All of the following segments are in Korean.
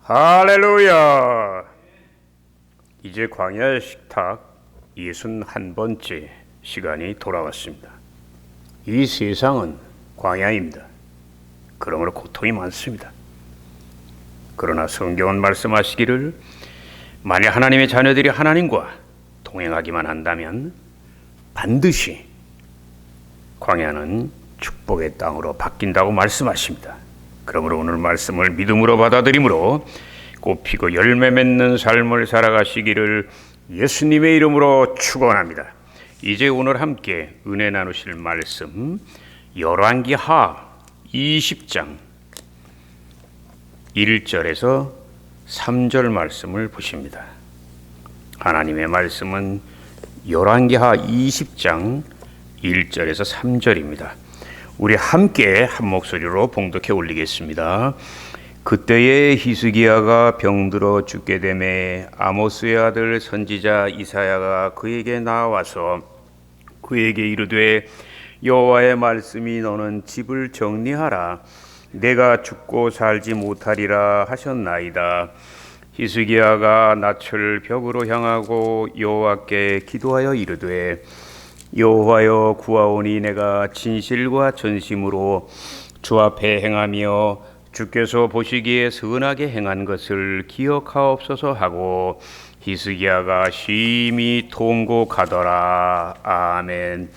할렐루야! 이제 광야 식탁 61번째 시간이 돌아왔습니다. 이 세상은 광야입니다. 그러므로 고통이 많습니다. 그러나 성경은 말씀하시기를 만약 하나님의 자녀들이 하나님과 동행하기만 한다면 반드시 광야는 축복의 땅으로 바뀐다고 말씀하십니다. 그러므로 오늘 말씀을 믿음으로 받아들임으로 꽃피고 열매 맺는 삶을 살아가시기를 예수님의 이름으로 축원합니다. 이제 오늘 함께 은혜 나누실 말씀 열왕기하 20장 1절에서 3절 말씀을 보십니다. 하나님의 말씀은 열왕기하 20장 1절에서 3절입니다. 우리 함께 한 목소리로 봉독해 올리겠습니다. 그때에 히스기야가 병들어 죽게 되매 아모스의 아들 선지자 이사야가 그에게 나와서 그에게 이르되 여호와의 말씀이 너는 집을 정리하라 내가 죽고 살지 못하리라 하셨나이다. 히스기야가 낯을 벽으로 향하고 여호와께 기도하여 이르되 여호와여 구하오니 내가 진실과 전심으로 주 앞에 행하며 주께서 보시기에 선하게 행한 것을 기억하옵소서 하고 히스기야가 심히 통곡하더라. 아멘.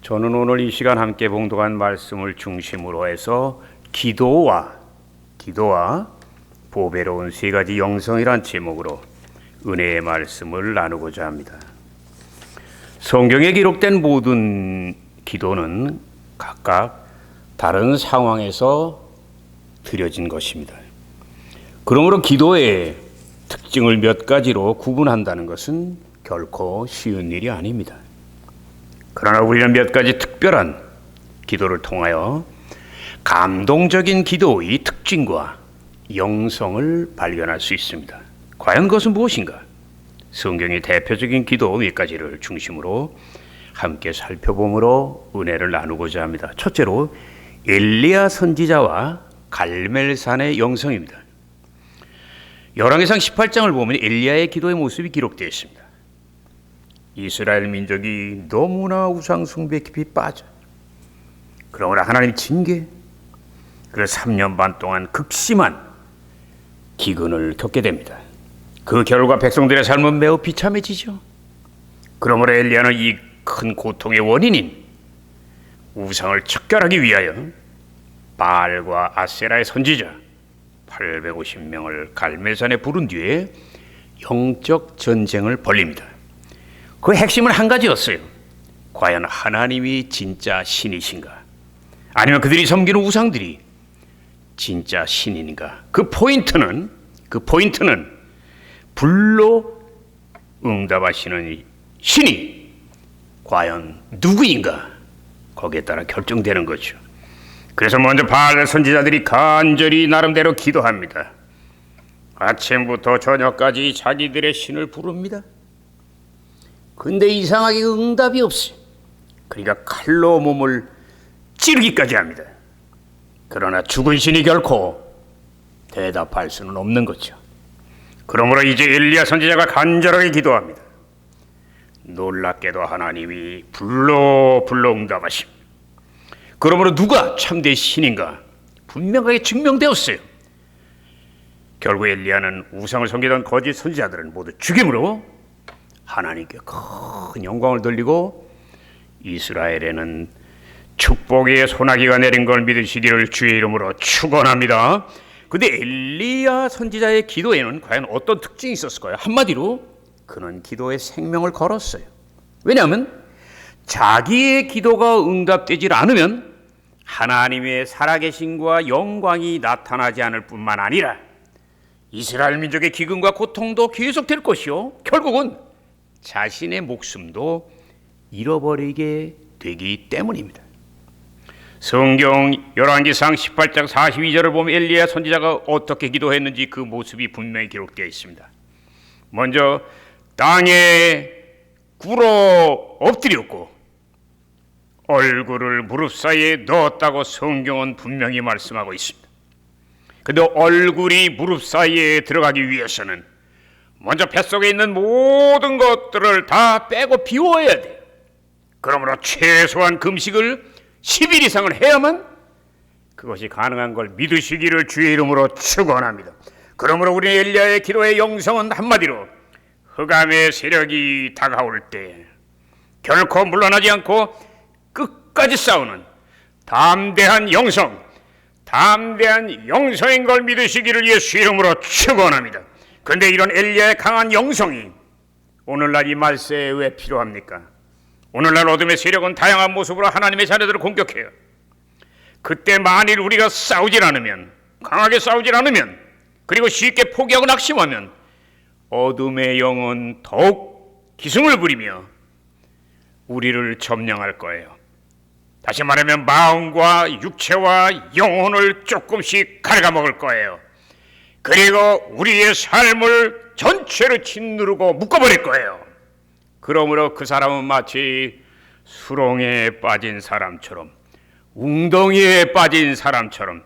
저는 오늘 이 시간 함께 봉독한 말씀을 중심으로 해서 기도와 보배로운 세 가지 영성이란 제목으로 은혜의 말씀을 나누고자 합니다. 성경에 기록된 모든 기도는 각각 다른 상황에서 드려진 것입니다. 그러므로 기도의 특징을 몇 가지로 구분한다는 것은 결코 쉬운 일이 아닙니다. 그러나 우리는 몇 가지 특별한 기도를 통하여 감동적인 기도의 특징과 영성을 발견할 수 있습니다. 과연 그것은 무엇인가? 성경의 대표적인 기도 몇 가지를 중심으로 함께 살펴보므로 은혜를 나누고자 합니다. 첫째로 엘리야 선지자와 갈멜산의 영성입니다. 열왕기상 18장을 보면 엘리야의 기도의 모습이 기록되어 있습니다. 이스라엘 민족이 너무나 우상 숭배에 깊이 빠져 그러므로 하나님 징계 그래서 3년 반 동안 극심한 기근을 겪게 됩니다. 그 결과 백성들의 삶은 매우 비참해지죠. 그러므로 엘리야는 이 큰 고통의 원인인 우상을 척결하기 위하여 바알과 아세라의 선지자 850명을 갈멜산에 부른 뒤에 영적 전쟁을 벌립니다. 그 핵심은 한 가지였어요. 과연 하나님이 진짜 신이신가? 아니면 그들이 섬기는 우상들이 진짜 신인가? 그 포인트는 불로 응답하시는 신이 과연 누구인가? 거기에 따라 결정되는 거죠. 그래서 먼저 바알 선지자들이 간절히 나름대로 기도합니다. 아침부터 저녁까지 자기들의 신을 부릅니다. 근데 이상하게 응답이 없어요. 그러니까 칼로 몸을 찌르기까지 합니다. 그러나 죽은 신이 결코 대답할 수는 없는 거죠. 그러므로 이제 엘리야 선지자가 간절하게 기도합니다. 놀랍게도 하나님이 불로 응답하십니다. 그러므로 누가 참된 신인가 분명하게 증명되었어요. 결국 엘리야는 우상을 섬기던 거짓 선지자들은 모두 죽임으로 하나님께 큰 영광을 돌리고 이스라엘에는 축복의 소나기가 내린 걸 믿으시기를 주의 이름으로 축원합니다. 그런데 엘리야 선지자의 기도에는 과연 어떤 특징이 있었을까요? 한마디로 그는 기도에 생명을 걸었어요. 왜냐하면 자기의 기도가 응답되지 않으면 하나님의 살아계심과 영광이 나타나지 않을 뿐만 아니라 이스라엘 민족의 기근과 고통도 계속될 것이요 결국은 자신의 목숨도 잃어버리게 되기 때문입니다. 성경 열왕기상 18장 42절을 보면 엘리야 선지자가 어떻게 기도했는지 그 모습이 분명히 기록되어 있습니다. 먼저 땅에 꿇어 엎드렸고 얼굴을 무릎 사이에 넣었다고 성경은 분명히 말씀하고 있습니다. 근데 얼굴이 무릎 사이에 들어가기 위해서는 먼저 뱃속에 있는 모든 것들을 다 빼고 비워야 돼요. 그러므로 최소한 금식을 10일 이상을 해야만 그것이 가능한 걸 믿으시기를 주의 이름으로 축원합니다. 그러므로 우리 엘리야의 기도의 영성은 한마디로 흑암의 세력이 다가올 때 결코 물러나지 않고 끝까지 싸우는 담대한 영성인 걸 믿으시기를 예수 이름으로 축원합니다. 그런데 이런 엘리야의 강한 영성이 오늘날 이 말세에 왜 필요합니까? 오늘날 어둠의 세력은 다양한 모습으로 하나님의 자녀들을 공격해요. 그때 만일 우리가 강하게 싸우질 않으면, 그리고 쉽게 포기하고 낙심하면 어둠의 영은 더욱 기승을 부리며 우리를 점령할 거예요. 다시 말하면 마음과 육체와 영혼을 조금씩 갉아먹을 거예요. 그리고 우리의 삶을 전체로 짓누르고 묶어버릴 거예요. 그러므로 그 사람은 마치 수렁에 빠진 사람처럼, 웅덩이에 빠진 사람처럼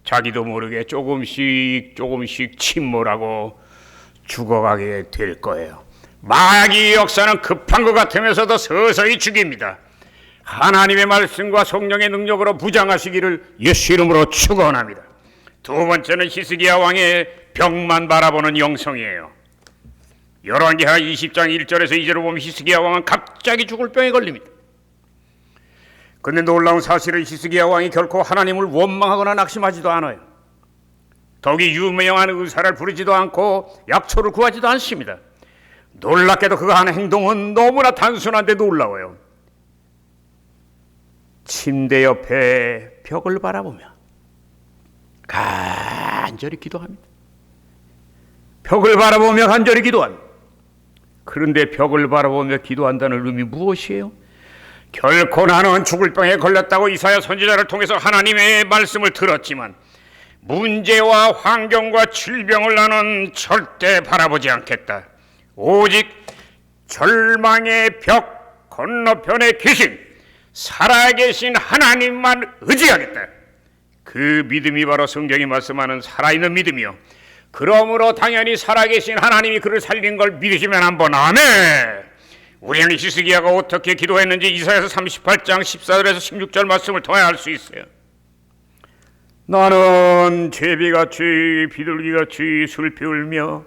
자기도 모르게 조금씩 침몰하고 죽어가게 될 거예요. 마귀의 역사는 급한 것 같으면서도 서서히 죽입니다. 하나님의 말씀과 성령의 능력으로 무장하시기를 예수 이름으로 축원합니다. 두 번째는 히스기야 왕의 벽만 바라보는 영성이에요. 열왕기하 20장 1절에서 2절을 보면 히스기야 왕은 갑자기 죽을 병에 걸립니다. 그런데 놀라운 사실은 히스기야 왕이 결코 하나님을 원망하거나 낙심하지도 않아요. 더욱이 유명한 의사를 부르지도 않고 약초를 구하지도 않습니다. 놀랍게도 그가 하는 행동은 너무나 단순한데 놀라워요. 침대 옆에 벽을 바라보며 간절히 기도합니다. 벽을 바라보며 간절히 기도합니다. 그런데 벽을 바라보며 기도한다는 의미 무엇이에요? 결코 나는 죽을 병에 걸렸다고 이사야 선지자를 통해서 하나님의 말씀을 들었지만 문제와 환경과 질병을 나는 절대 바라보지 않겠다. 오직 절망의 벽 건너편에 계신 살아계신 하나님만 의지하겠다. 그 믿음이 바로 성경이 말씀하는 살아있는 믿음이요, 그러므로 당연히 살아계신 하나님이 그를 살린 걸 믿으시면 한번 아멘. 우리는 히스기야가 어떻게 기도했는지 이사야서 38장 14절에서 16절 말씀을 통해 알 수 있어요. 나는 제비같이 비둘기같이 슬피 울며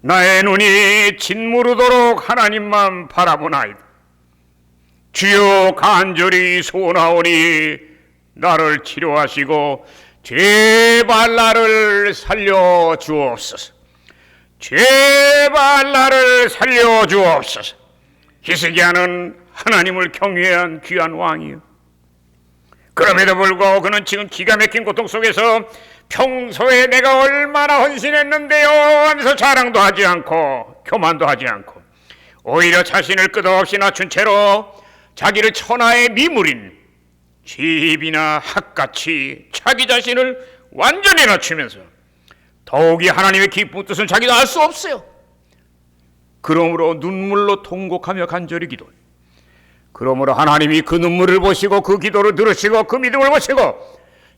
나의 눈이 짓무르도록 하나님만 바라보나이다. 주여 간절히 소원하오니 나를 치료하시고 제발 나를 살려 주옵소서. 제발 나를 살려 주옵소서. 히스기야는 하나님을 경외한 귀한 왕이요, 그럼에도 불구하고 그는 지금 기가 막힌 고통 속에서 평소에 내가 얼마나 헌신했는데요 하면서 자랑도 하지 않고 교만도 하지 않고 오히려 자신을 끝없이 낮춘 채로 자기를 천하의 미물인 집이나 학같이 자기 자신을 완전히 낮추면서 더욱이 하나님의 기쁜 뜻은 자기도 알 수 없어요. 그러므로 눈물로 통곡하며 간절히 기도. 그러므로 하나님이 그 눈물을 보시고 그 기도를 들으시고 그 믿음을 보시고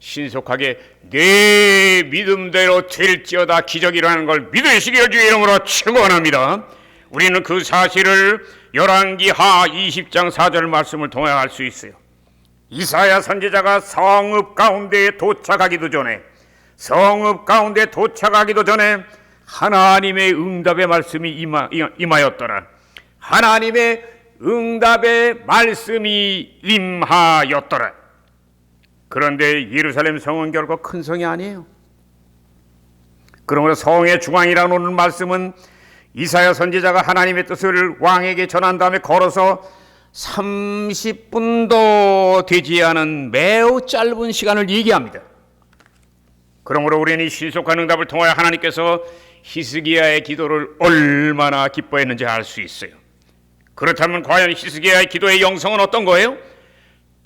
신속하게 내 믿음대로 될지어다 기적이라는 걸 믿으시기를 주의 이름으로 축원합니다. 우리는 그 사실을 열왕기하 20장 4절 말씀을 통해 알 수 있어요. 이사야 선지자가 성읍 가운데에 도착하기도 전에 하나님의 응답의 말씀이 임하였더라. 하나님의 응답의 말씀이 임하였더라. 그런데 예루살렘 성은 결코 큰 성이 아니에요. 그러므로 성의 중앙이라는 말씀은 이사야 선지자가 하나님의 뜻을 왕에게 전한 다음에 걸어서 30분도 되지 않은 매우 짧은 시간을 얘기합니다. 그러므로 우리는 신속한 응답을 통하여 하나님께서 히스기야의 기도를 얼마나 기뻐했는지 알 수 있어요. 그렇다면 과연 히스기야의 기도의 영성은 어떤 거예요?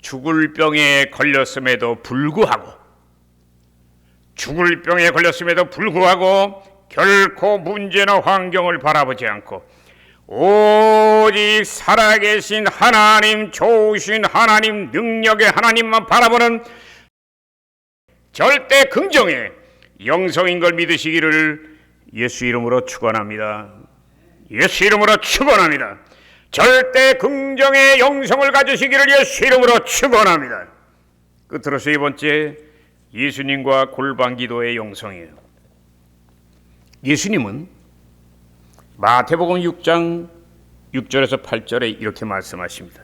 죽을 병에 걸렸음에도 불구하고 결코 문제나 환경을 바라보지 않고 오직 살아계신 하나님, 좋으신 하나님, 능력의 하나님만 바라보는 절대 긍정의 영성인 걸 믿으시기를 예수 이름으로 축원합니다. 예수 이름으로 축원합니다. 절대 긍정의 영성을 가지시기를 예수 이름으로 축원합니다. 끝으로 세 번째, 예수님과 골방 기도의 영성이에요. 예수님은 마태복음 6장 6절에서 8절에 이렇게 말씀하십니다.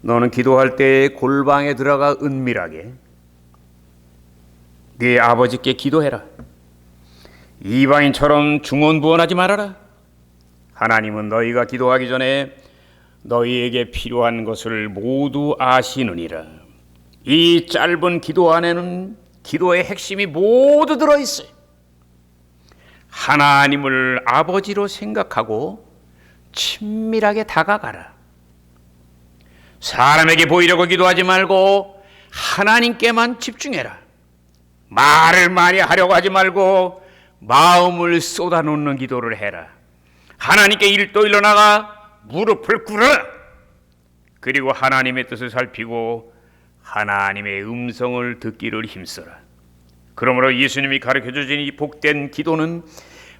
너는 기도할 때 골방에 들어가 은밀하게 네 아버지께 기도해라. 이방인처럼 중언부언하지 말아라. 하나님은 너희가 기도하기 전에 너희에게 필요한 것을 모두 아시느니라. 이 짧은 기도 안에는 기도의 핵심이 모두 들어있어요. 하나님을 아버지로 생각하고 친밀하게 다가가라. 사람에게 보이려고 기도하지 말고 하나님께만 집중해라. 말을 많이 하려고 하지 말고 마음을 쏟아놓는 기도를 해라. 하나님께 일도일로 나가 무릎을 꿇어라. 그리고 하나님의 뜻을 살피고 하나님의 음성을 듣기를 힘써라. 그러므로 예수님이 가르쳐주신 이 복된 기도는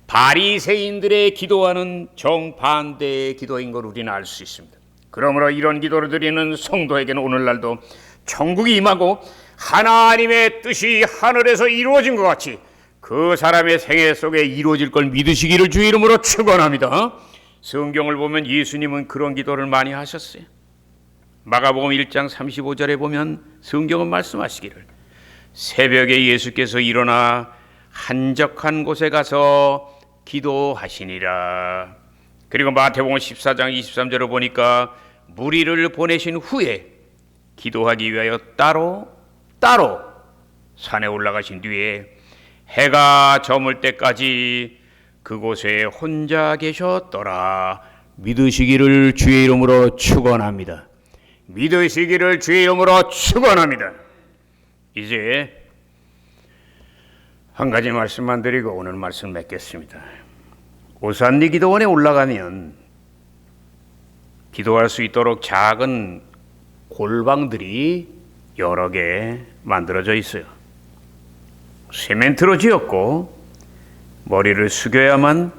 바리새인들의 기도와는 정반대의 기도인 걸 우리는 알 수 있습니다. 그러므로 이런 기도를 드리는 성도에게는 오늘날도 천국이 임하고 하나님의 뜻이 하늘에서 이루어진 것 같이 그 사람의 생애 속에 이루어질 걸 믿으시기를 주의 이름으로 축원합니다. 성경을 보면 예수님은 그런 기도를 많이 하셨어요. 마가복음 1장 35절에 보면 성경은 말씀하시기를 새벽에 예수께서 일어나 한적한 곳에 가서 기도하시니라. 그리고 마태복음 14장 23절을 보니까 무리를 보내신 후에 기도하기 위하여 따로 산에 올라가신 뒤에 해가 저물 때까지 그곳에 혼자 계셨더라. 믿으시기를 주의 이름으로 축원합니다. 믿으시기를 주의 이름으로 축원합니다. 이제 한 가지 말씀만 드리고 오늘 말씀 맺겠습니다. 오산리 기도원에 올라가면 기도할 수 있도록 작은 골방들이 여러 개 만들어져 있어요. 세멘트로 지었고 머리를 숙여야만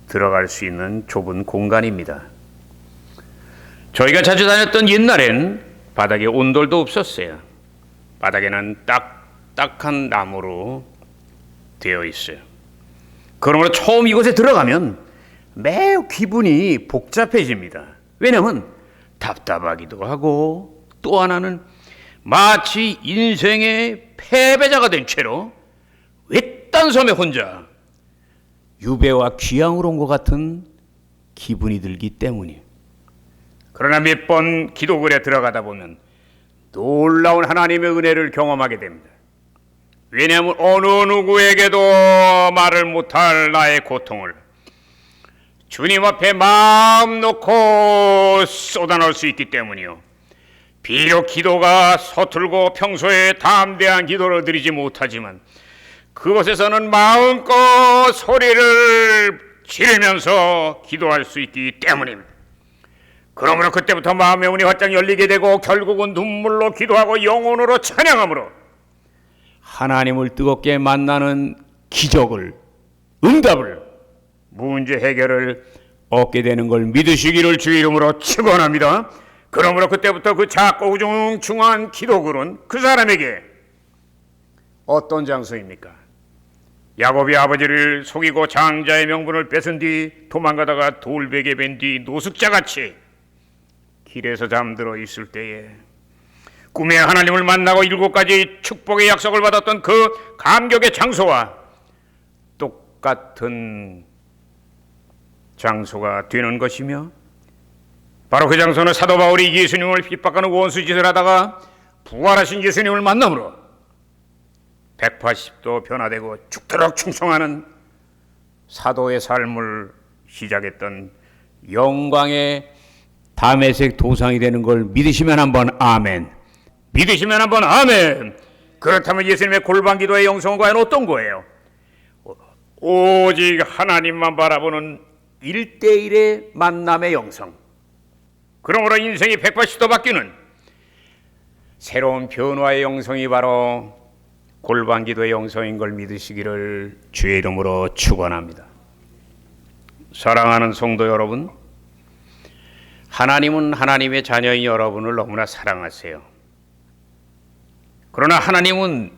들어갈 수 있는 좁은 공간입니다. 저희가 자주 다녔던 옛날엔 바닥에 온돌도 없었어요. 바닥에는 딱딱한 나무로 되어 있어요. 그러므로 처음 이곳에 들어가면 매우 기분이 복잡해집니다. 왜냐하면 답답하기도 하고 또 하나는 마치 인생의 패배자가 된 채로 외딴 섬에 혼자 유배와 귀향으로 온 것 같은 기분이 들기 때문이에요. 그러나 몇 번 기도굴에 들어가다 보면 놀라운 하나님의 은혜를 경험하게 됩니다. 왜냐하면 어느 누구에게도 말을 못할 나의 고통을 주님 앞에 마음 놓고 쏟아놓을 수 있기 때문이요. 비록 기도가 서툴고 평소에 담대한 기도를 드리지 못하지만 그곳에서는 마음껏 소리를 지르면서 기도할 수 있기 때문입니다. 그러므로 그때부터 마음의 문이 활짝 열리게 되고 결국은 눈물로 기도하고 영혼으로 찬양함으로 하나님을 뜨겁게 만나는 기적을, 응답을, 문제 해결을 얻게 되는 걸 믿으시기를 주의 이름으로 축원합니다. 그러므로 그때부터 그 작고 우중충한 기도굴은 그 사람에게 어떤 장소입니까? 야곱이 아버지를 속이고 장자의 명분을 뺏은 뒤 도망가다가 돌베개 벤 뒤 노숙자같이 길에서 잠들어 있을 때에 꿈에 하나님을 만나고 7가지 축복의 약속을 받았던 그 감격의 장소와 똑같은 장소가 되는 것이며 바로 그 장소는 사도 바울이 예수님을 핍박하는 원수짓을 하다가 부활하신 예수님을 만남으로 180도 변화되고 죽도록 충성하는 사도의 삶을 시작했던 영광의 다메섹 도상이 되는 걸 믿으시면 한번 아멘. 믿으시면 한번 아멘. 그렇다면 예수님의 골방 기도의 영성은 과연 어떤 거예요? 오직 하나님만 바라보는 1대1의 만남의 영성. 그러므로 인생이 180도 바뀌는 새로운 변화의 영성이 바로 골방기도의 영성인 걸 믿으시기를 주의 이름으로 축원합니다. 사랑하는 성도 여러분, 하나님은 하나님의 자녀인 여러분을 너무나 사랑하세요. 그러나 하나님은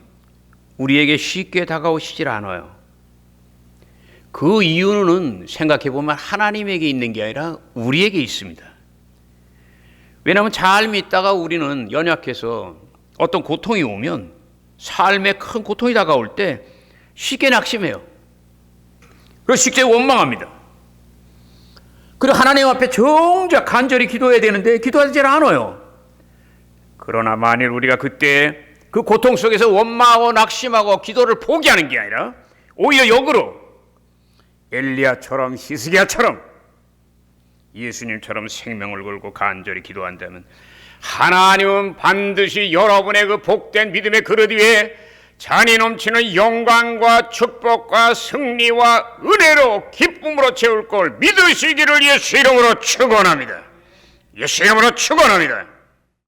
우리에게 쉽게 다가오시질 않아요. 그 이유는 생각해보면 하나님에게 있는 게 아니라 우리에게 있습니다. 왜냐하면 잘 믿다가 우리는 연약해서 어떤 고통이 오면, 삶에 큰 고통이 다가올 때 쉽게 낙심해요. 그리고 쉽게 원망합니다. 그리고 하나님 앞에 정작 간절히 기도해야 되는데 기도하지 않아요. 그러나 만일 우리가 그때 그 고통 속에서 원망하고 낙심하고 기도를 포기하는 게 아니라 오히려 역으로 엘리야처럼, 히스기야처럼, 예수님처럼 생명을 걸고 간절히 기도한다면 하나님은 반드시 여러분의 그 복된 믿음의 그릇 위에 잔이 넘치는 영광과 축복과 승리와 은혜로 기쁨으로 채울 걸 믿으시기를 예수 이름으로 축원합니다. 예수 이름으로 축원합니다.